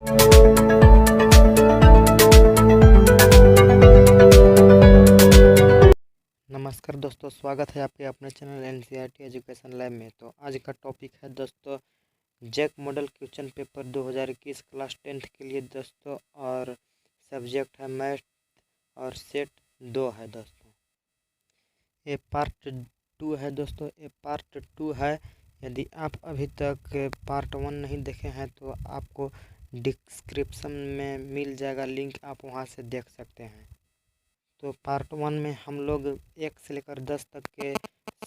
नमस्कार दोस्तों, स्वागत है आपके अपने चैनल एनसीईआरटी एजुकेशन लैब में। तो आज का टॉपिक है दोस्तों JAC model question paper 2021 class 10th के लिए दोस्तों, और सब्जेक्ट है मैथ और सेट 2 है दोस्तों। ये पार्ट 2 है दोस्तों, ये पार्ट 2 है। यदि आप अभी तक पार्ट 1 नहीं देखे हैं तो आपको डिस्क्रिप्शन में मिल जाएगा लिंक, आप वहां से देख सकते हैं। तो पार्ट 1 में हम लोग 1 से लेकर 10 तक के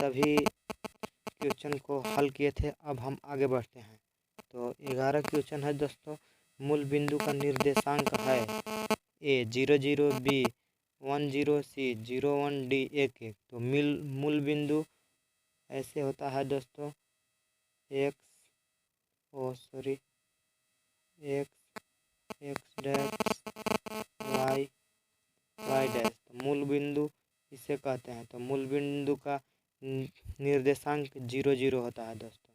सभी क्वेश्चन को हल किए थे। अब हम आगे बढ़ते हैं। तो 11 क्वेश्चन है दोस्तों। मूल बिंदु का निर्देशांक है ए 00, बी 10, सी 01, डी 11। तो मूल बिंदु ऐसे होता है दोस्तों, एक्स डैश वाई डैश। तो मूल बिंदु इसे कहते हैं। तो मूल बिंदु का निर्देशांक 00 होता है दोस्तों।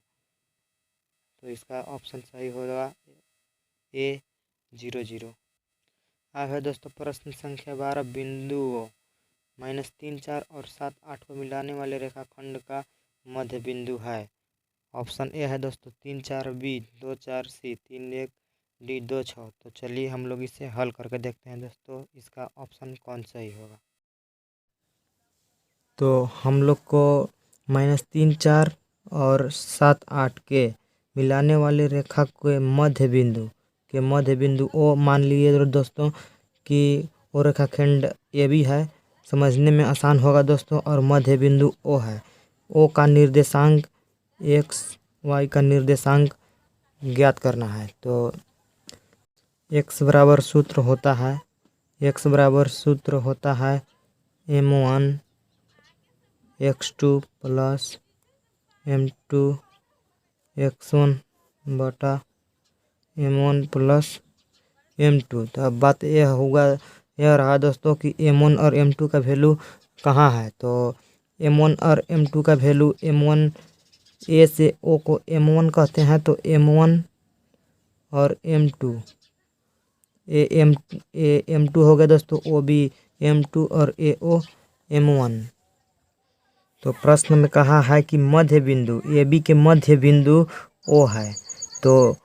तो इसका ऑप्शन सही होगा ए 00। अब है दोस्तों प्रश्न संख्या 12। बिंदुओं -3, 4 और 7, 8 को मिलाने वाले रेखाखंड का मध्य बिंदु है। ऑप्शन ए है दोस्तों 3, 4, बी 2, 4, सी 3, 1, डी 2, 6। तो चलिए हम लोग इसे हल करके देखते हैं दोस्तों, इसका ऑप्शन कौन सही होगा। तो हम लोग को -3, 4 और 7, 8 के मिलाने वाले रेखा के मध्य बिंदु ओ मान लिए दोस्तों कि वो रेखाखंड ए भी है, समझने में आसान होगा दोस्तों। और मध्य बिंदु ओ है। ओ का निर्देशांक एक्स वाई का निर्देशांक ज्ञात करना है। तो एक्स बराबर सूत्र होता है m1 x2 plus m2 x1 बटा m1 प्लस m2। तो अब बात यह रहा दोस्तों कि m1 और m2 का वैल्यू कहाँ है। तो m1 और m2 का वैल्यू, m1 ए से ओ को m1 कहते हैं, तो m1 और m2 m2 हो गया दोस्तों, ओ बी m2 और ए ओ m1। तो प्रश्न में कहा है कि मध्य बिंदु ए बी के मध्य बिंदु ओ है। तो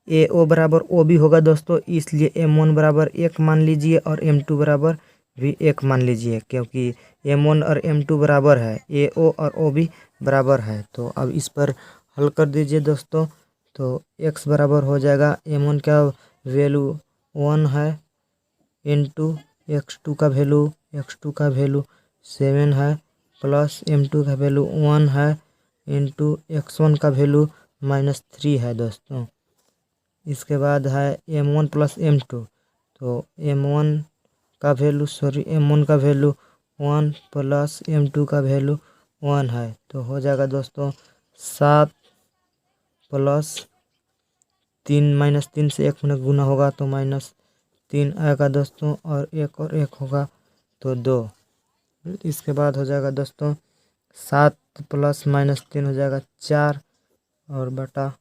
ए ओ बराबर ओ बी होगा दोस्तों, इसलिए m1 बराबर 1 मान लीजिए और m2 बराबर भी 1 मान लीजिए, क्योंकि m1 और m2 बराबर है, ए ओ और ओ बी बराबर है। तो अब इस पर हल कर दीजिए दोस्तों। तो x बराबर हो जाएगा m1 का वैल्यू 1 है इंटू x2 का वैल्यू 7 है, प्लस m2 का वैल्यू 1 है इंटू x1 का वैल्यू -3 है दोस्तों। इसके बाद है m1 प्लस m2। तो m1 का वैल्यू 1 प्लस m2 का वैल्यू 1 है। तो हो जाएगा दोस्तों 7 प्लस 3 -3 से 1 में गुना होगा तो -3 आएगा दोस्तों, और 1 होगा तो 2। इसके बाद हो जाएगा दोस्तों 7 प्लस -3 हो जाएगा 4 और बटा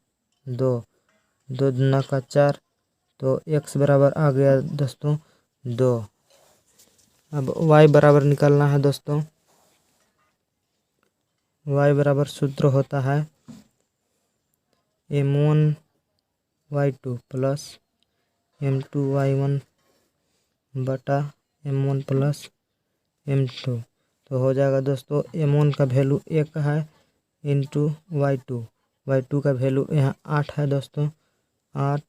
2, 2 दूना का 4। तो x बराबर आ गया दोस्तों 2। अब y बराबर निकालना है दोस्तों। y बराबर सूत्र होता है m1 y2 plus m2 y1 बटा m1 प्लस m2। तो हो जाएगा दोस्तों m1 का वैल्यू 1 है इंटू y2 का वैल्यू यहाँ 8 है दोस्तों, 8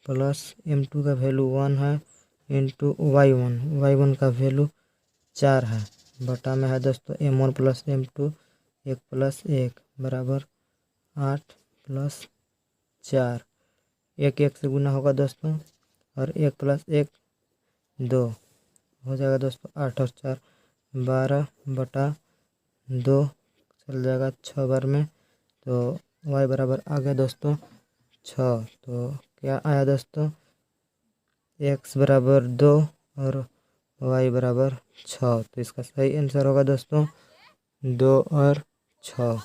प्लस m2 का वैल्यू 1 है इंटू y1 का वैल्यू 4 है, बटा में है दोस्तों m1 प्लस m2 1 प्लस 1 बराबर 8 प्लस 4। 1 से गुना होगा दोस्तों, और 1 प्लस 1 2 हो जाएगा दोस्तों 8 और 4 12 बटा 2 चल जाएगा 6 बार में। तो y बराबर आ गया दोस्तों 6। तो क्या आया दोस्तों, x बराबर 2 और y बराबर 6। तो इसका सही आंसर होगा दोस्तों 2 और 6।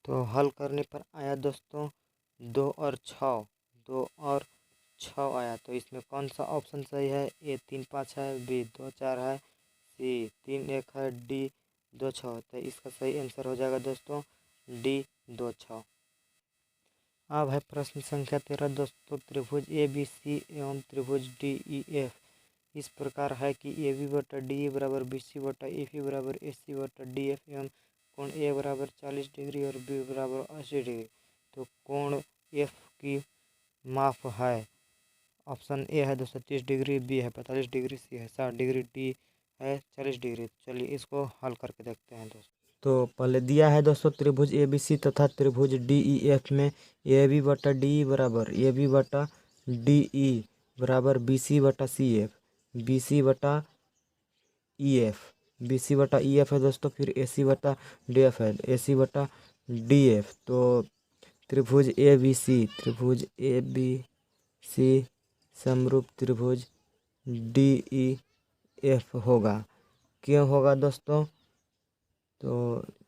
तो हल करने पर आया दोस्तों 2 और 6, 2 और 6 आया। तो इसमें कौन सा ऑप्शन सही है? ए 3 5 है, बी 2 4 है, सी 3 1 है, डी 2 6। तो इसका सही आंसर हो जाएगा दोस्तों डी 2 6। अब है प्रश्न संख्या 13 दोस्तों। त्रिभुज ए बी सी एवं त्रिभुज डी ई एफ इस प्रकार है कि ए बी बटा डी ए बराबर बी सी बटा ए बी बराबर ए सी बटा डी एफ एवं कोण ए बराबर 40 डिग्री और बी बराबर 80 डिग्री। तो कोण एफ की माप है। ऑप्शन ए है दोस्तों 30 डिग्री, बी है 45 डिग्री, सी है 60 डिग्री, डी है 40 डिग्री। चलिए इसको हल करके देखते हैं दोस्तों। तो पहले दिया है दोस्तों त्रिभुज ए बी सी तथा त्रिभुज डी ई एफ में ए बी बटा डी बराबर ए बी बटा डी ई बराबर बी सी बटा सी एफ, बी सी बटा ई एफ, बी सी बटा ई एफ है दोस्तों। फिर ए सी बटा डी एफ है, ए सी बटा डी एफ। तो त्रिभुज ए बी सी समरूप त्रिभुज डी ई एफ होगा। क्यों होगा दोस्तों? तो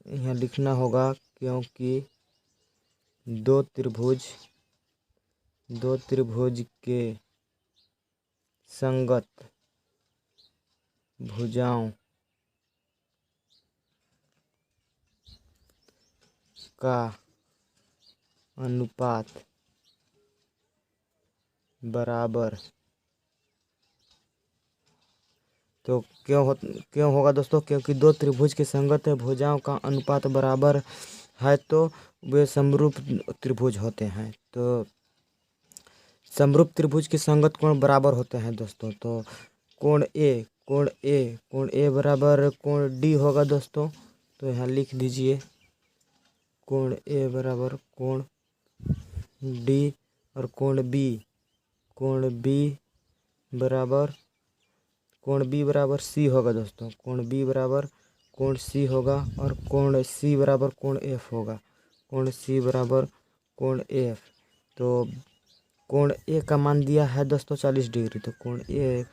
यहाँ लिखना होगा क्योंकि दो त्रिभुज के संगत भुजाओं का अनुपात बराबर। तो क्यों होगा दोस्तों? क्योंकि दो त्रिभुज के संगत भुजाओं का अनुपात बराबर है तो वे समरूप त्रिभुज होते हैं। तो समरूप त्रिभुज के संगत कोण बराबर होते हैं दोस्तों। तो कोण ए बराबर कोण डी होगा दोस्तों। तो यहाँ लिख दीजिए कोण ए बराबर कोण डी और कोण बी बराबर सी होगा दोस्तों। कोण बी बराबर कोण सी होगा और कोण सी बराबर कोण एफ होगा। कोण सी बराबर कोण एफ। तो कोण ए का मान दिया है दोस्तों 40 डिग्री। तो कोण ए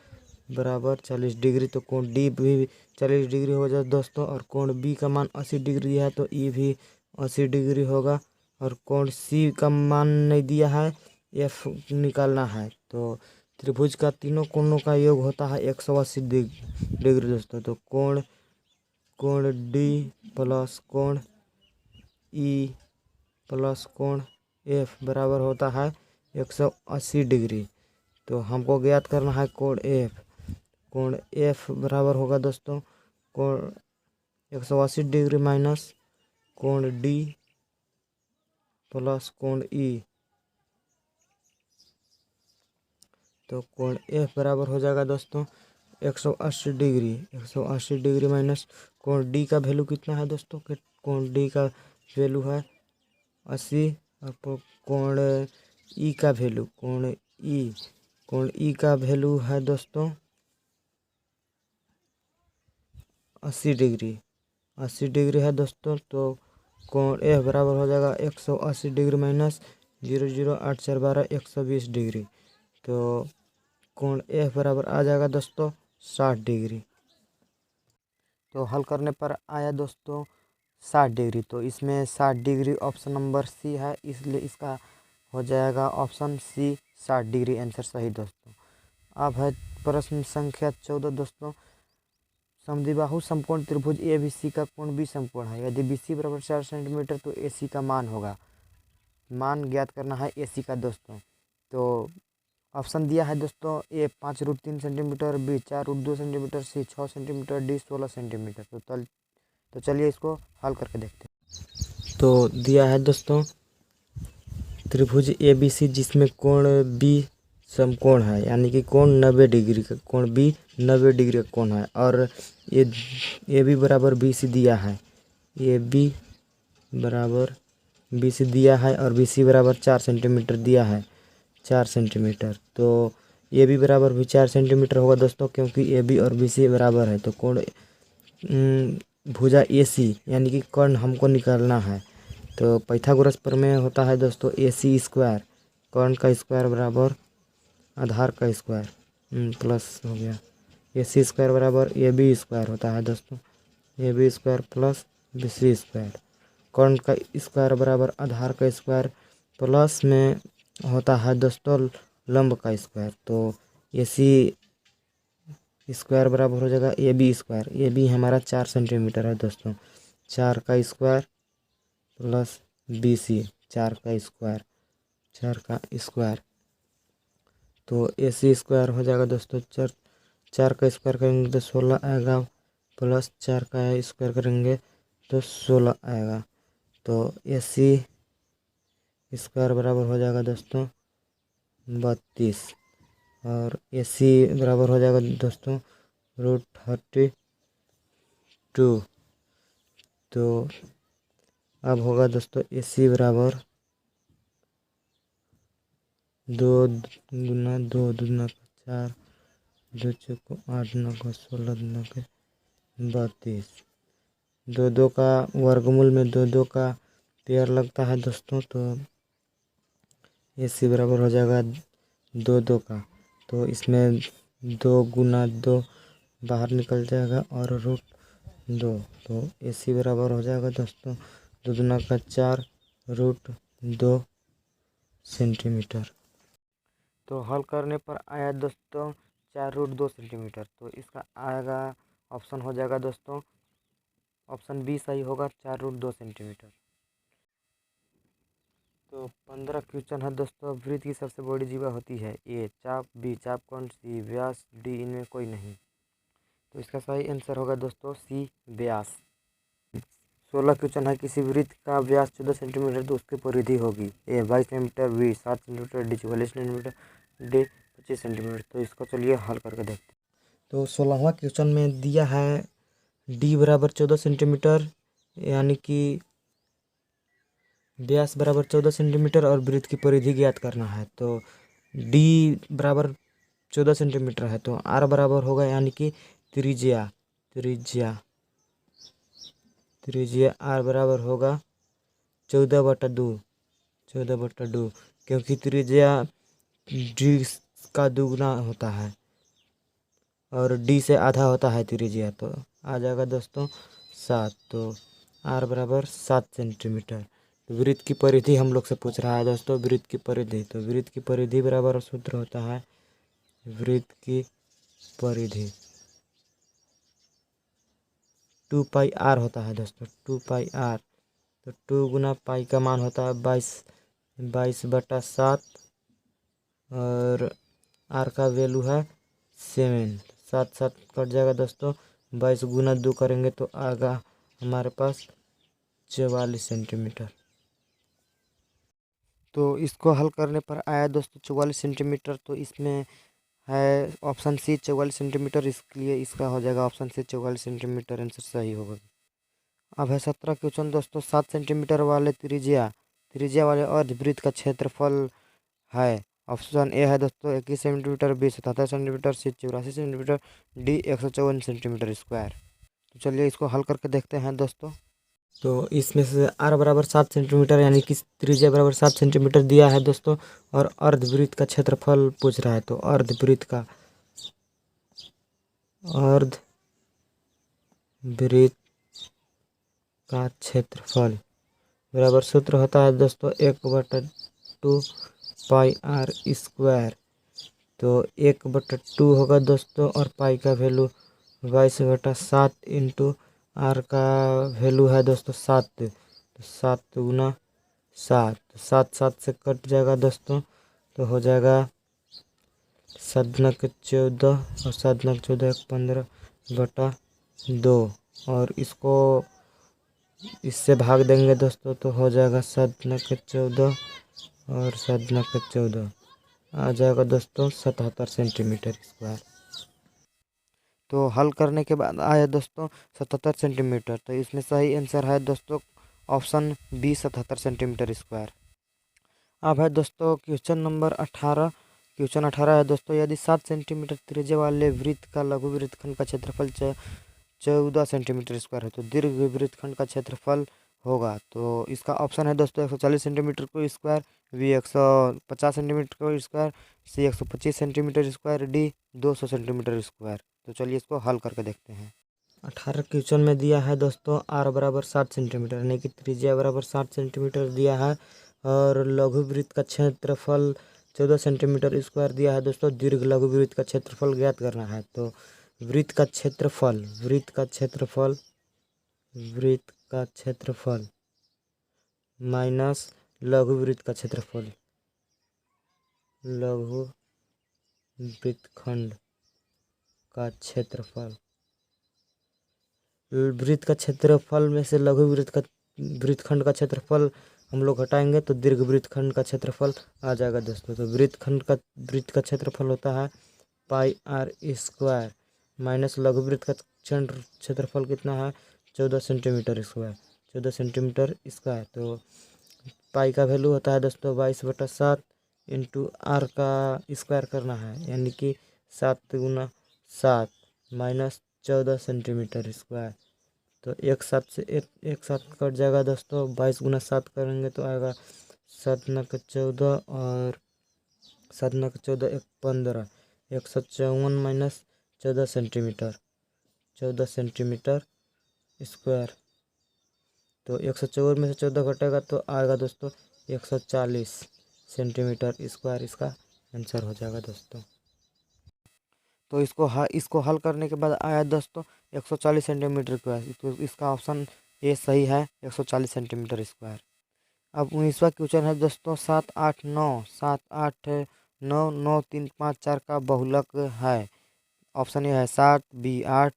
बराबर 40 डिग्री। तो कोण डी भी 40 डिग्री हो जाए दोस्तों। और कोण बी का मान 80 डिग्री है तो ई भी 80 डिग्री होगा। और कोण सी का मान नहीं दिया है, एफ निकालना है। तो त्रिभुज का तीनों कोणों का योग होता है 180 डिग्री दोस्तों। तो कोण डी प्लस कोण ई प्लस कोण एफ बराबर होता है 180 डिग्री। तो हमको ज्ञात करना है कोण एफ बराबर होगा दोस्तों कोण 180 डिग्री माइनस कोण डी प्लस कोण ई। तो कोण एफ बराबर हो जाएगा दोस्तों 180 डिग्री। 180 डिग्री माइनस कोण डी का वैल्यू कितना है दोस्तों? कोण डी का वैल्यू है 80 और कोण ई का वैल्यू कोण ई का वैल्यू है दोस्तों 80 डिग्री है दोस्तों। तो कोण एफ बराबर हो जाएगा 180 डिग्री माइनस 0 0 8 4 12 120 डिग्री। तो कोण एफ बराबर आ जाएगा दोस्तों 60 डिग्री। तो हल करने पर आया दोस्तों 60 डिग्री। तो इसमें 60 डिग्री ऑप्शन नंबर सी है, इसलिए इसका हो जाएगा ऑप्शन सी 60 डिग्री आंसर सही दोस्तों। अब है प्रश्न संख्या 14 दोस्तों। समद्विबाहु समकोण त्रिभुज ए बी सी का कोण बी समकोण है। यदि बी सी बराबर 4 सेंटीमीटर तो ए सी का मान होगा। मान ज्ञात करना है ए सी का दोस्तों। तो ऑप्शन दिया है दोस्तों ए 5√3 सेंटीमीटर, बी 4√2 सेंटीमीटर, सी 6 सेंटीमीटर, डी 16 सेंटीमीटर। तो चलिए इसको हल करके देखते हैं। तो दिया है दोस्तों त्रिभुज ए बी सी जिसमें कोण बी समकोण है, यानी कि कोण 90 डिग्री का कोण बी 90 डिग्री का कोण है। और ए बी बराबर बी सी दिया है, ए बी बराबर बी सी दिया है और बी सी बराबर 4 सेंटीमीटर दिया है 4 सेंटीमीटर। तो ए बी बराबर भी 4 सेंटीमीटर होगा दोस्तों क्योंकि ए बी और बी सी बराबर है। तो कोण भुजा ए सी यानी कि कर्ण हमको निकालना है। तो पाइथागोरस प्रमेय होता है दोस्तों ए सी स्क्वायर, कर्ण का स्क्वायर बराबर आधार का स्क्वायर प्लस हो गया ए सी स्क्वायर बराबर ए बी स्क्वायर होता है दोस्तों। A B square plus B C square. कर्ण का स्क्वायर बराबर आधार का स्क्वायर प्लस में होता है दोस्तों लंब का स्क्वायर। तो ए सी स्क्वायर बराबर हो जाएगा A B square. A B हमारा 4 सेंटीमीटर है दोस्तों, 4 का स्क्वायर प्लस बी सी 4 का स्क्वायर, 4 का स्क्वायर। तो ए सी स्क्वायर हो जाएगा दोस्तों 4, 4 का स्क्वायर करेंगे तो 16 आएगा, प्लस 4 का स्क्वायर करेंगे तो 16 आएगा। तो ए सी स्क्वायर बराबर हो जाएगा दोस्तों 32, और ए सी बराबर हो जाएगा दोस्तों √32। तो अब होगा दोस्तों ए सी बराबर 2 गुना 2 दूना का 4, 2 चौको 8, 9 का 16, 9 के 32। 2 का वर्गमूल में 2 का पेयर लगता है दोस्तों, तो ए सी बराबर हो जाएगा 2 का। तो इसमें 2 गुना 2 बाहर निकल जाएगा और √2। तो ए सी बराबर हो जाएगा दोस्तों 2 दूना का 4, √2 सेंटीमीटर। तो हल करने पर आया दोस्तों 4√2 सेंटीमीटर। तो इसका आएगा ऑप्शन हो जाएगा दोस्तों ऑप्शन बी सही होगा 4√2 सेंटीमीटर। तो 15 क्वेश्चन है दोस्तों। वृत्त की सबसे बड़ी जीवा होती है ए चाप, बी चापकोण, सी व्यास, डी इनमें कोई नहीं। तो इसका सही आंसर होगा दोस्तों सी व्यास। 16 क्वेश्चन है। किसी वृत्त का व्यास 14 सेंटीमीटर तो उसकी परिधि होगी A 22 centimetre, B 7 centimetre, D 44 centimetre, D 25 centimetre. तो इसको चलिए हल करके देखते हैं। तो 16वां क्वेश्चन में दिया है डी बराबर 14 सेंटीमीटर, यानी कि व्यास बराबर 14 सेंटीमीटर और वृत्त की परिधि ज्ञात करना है। तो डी बराबर 14 सेंटीमीटर है, तो आर बराबर होगा यानी कि त्रिज्या त्रिज्या त्रिज्या आर बराबर होगा 14/2, 14/2, क्योंकि त्रिज्या डी का दुगना होता है और डी से आधा होता है त्रिज्या। तो आ जाएगा दोस्तों 7। तो आर बराबर 7 सेंटीमीटर। तो वृत्त की परिधि हम लोग से पूछ रहा है दोस्तों, वृत्त की परिधि। तो वृत्त की परिधि बराबर सूत्र होता है वृत्त की परिधि 2πr होता है दोस्तों, 2πr। तो 2 गुना पाई का मान होता है 22/7 और आर का वैल्यू है 7। 7 7 कट जाएगा दोस्तों। 22 गुना 2 करेंगे तो आएगा हमारे पास 44 सेंटीमीटर। तो इसको हल करने पर आया दोस्तों 44 सेंटीमीटर। तो इसमें है ऑप्शन सी 44 सेंटीमीटर, इसलिए इसका हो जाएगा ऑप्शन सी 44 सेंटीमीटर आंसर सही होगा। अब है 17 क्वेश्चन दोस्तों। 7 सेंटीमीटर वाले त्रिज्या वाले अर्धवृत्त का क्षेत्रफल है। ऑप्शन ए है दोस्तों 21 सेंटीमीटर, बी 77 सेंटीमीटर, सी 84 सेंटीमीटर, डी 154 सेंटीमीटर स्क्वायर। तो चलिए इसको हल करके देखते हैं दोस्तों। तो इसमें से आर बराबर 7 सेंटीमीटर यानी कि त्रिज्या बराबर 7 सेंटीमीटर दिया है दोस्तों, और अर्धवृत्त का क्षेत्रफल पूछ रहा है। तो अर्धवृत्त का क्षेत्रफल बराबर सूत्र होता है दोस्तों 1/2 πr²। तो 1/2 होगा दोस्तों, और पाई का वैल्यू 22/7 इंटू आर का वैल्यू है दोस्तों 7। तो 7 गुना 7, 7 7 से कट जाएगा दोस्तों। तो हो जाएगा 7 9 के 14 और 7 9 के 14 15/2, और इसको इससे भाग देंगे दोस्तों तो हो जाएगा 7 9 के 14 और 7 9 के 14 आ जाएगा दोस्तों 77 सेंटीमीटर स्क्वायर। तो हल करने के बाद आया दोस्तों 77 सेंटीमीटर। तो इसमें सही आंसर है दोस्तों ऑप्शन बी 77 सेंटीमीटर स्क्वायर। अब है दोस्तों क्वेश्चन नंबर 18। क्वेश्चन 18 है दोस्तों, यदि 7 सेंटीमीटर त्रिज्या वाले वृत्त का लघु वृत्तखंड का क्षेत्रफल 14 सेंटीमीटर स्क्वायर है, तो दीर्घ वृत्तखंड का क्षेत्रफल होगा। तो इसका ऑप्शन है दोस्तों 140 सेंटीमीटर को स्क्वायर, बी 150 सेंटीमीटर को स्क्वायर, सी 125 centimetre square, D 200 centimetre square. तो चलिए इसको हल करके देखते हैं। 18 क्वेश्चन में दिया है दोस्तों आर बराबर 60 सेंटीमीटर, यानी कि त्रिज्या बराबर 60 सेंटीमीटर दिया है, और लघु वृत्त का क्षेत्रफल 14 सेंटीमीटर स्क्वायर दिया है दोस्तों। दीर्घ लघु वृत्त का क्षेत्रफल ज्ञात करना है। तो वृत्त का क्षेत्रफल माइनस लघु वृत्त का क्षेत्रफल, लघु वृत्तखंड का क्षेत्रफल। वृत्त का क्षेत्रफल में से लघु वृत्तखंड का क्षेत्रफल हम लोग हटाएंगे तो दीर्घ वृत्तखंड का क्षेत्रफल आ जाएगा दोस्तों। तो वृत्त का क्षेत्रफल होता है पाई आर स्क्वायर माइनस लघु वृत्त का क्षेत्रफल कितना है 14 सेंटीमीटर स्क्वायर। तो पाई का वैल्यू होता है दोस्तों 22/7 इंटू आर का स्क्वायर करना है, यानी कि 7 गुना 7 माइनस 14 सेंटीमीटर स्क्वायर। तो एक साथ कट जाएगा दोस्तों। 22 गुना 7 करेंगे तो आएगा 7 नक 14 और 7 नक 14 एक 15, 154 माइनस 14 सेंटीमीटर स्क्वायर। तो 154 में से 14 घटेगा तो आएगा दोस्तों 140 सेंटीमीटर स्क्वायर इसका आंसर हो जाएगा दोस्तों। तो इसको हल करने के बाद आया दोस्तों 140 सेंटीमीटर स्क्वायर। तो इसका ऑप्शन ए सही है, 140 सेंटीमीटर स्क्वायर। अब 19वां क्वेश्चन है दोस्तों 7 8 9 3 5 4 का बहुलक है। ऑप्शन ए है 7, बी 8,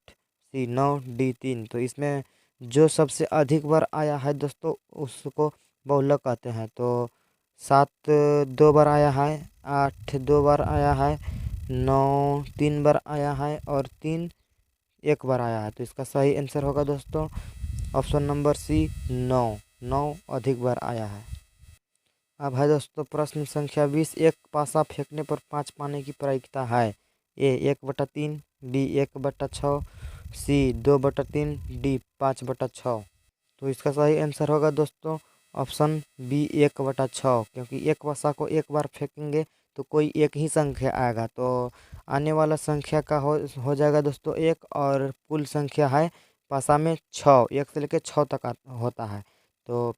सी 9, डी 3। तो इसमें जो सबसे अधिक बार आया है दोस्तों उसको बहुलक कहते हैं। तो 7 2 बार आया है, 8 2 बार आया है, 9 3 बार आया है और 3 1 बार आया है। तो इसका सही आंसर होगा दोस्तों ऑप्शन नंबर सी 9 अधिक बार आया है। अब है दोस्तों प्रश्न संख्या 20। एक पासा फेंकने पर 5 पाने की प्रायिकता है। ए 1/3, बी 1/6, सी 2/3, डी 5/6। तो इसका सही आंसर होगा दोस्तों ऑप्शन बी 1/6, क्योंकि एक पासा को एक बार फेंकेंगे तो कोई एक ही संख्या आएगा। तो आने वाला संख्या का हो जाएगा दोस्तों 1 और कुल संख्या है पासा में 6, 1 से लेकर 6 तक होता है। तो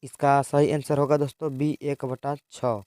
इसका सही आंसर होगा दोस्तों बी 1/6।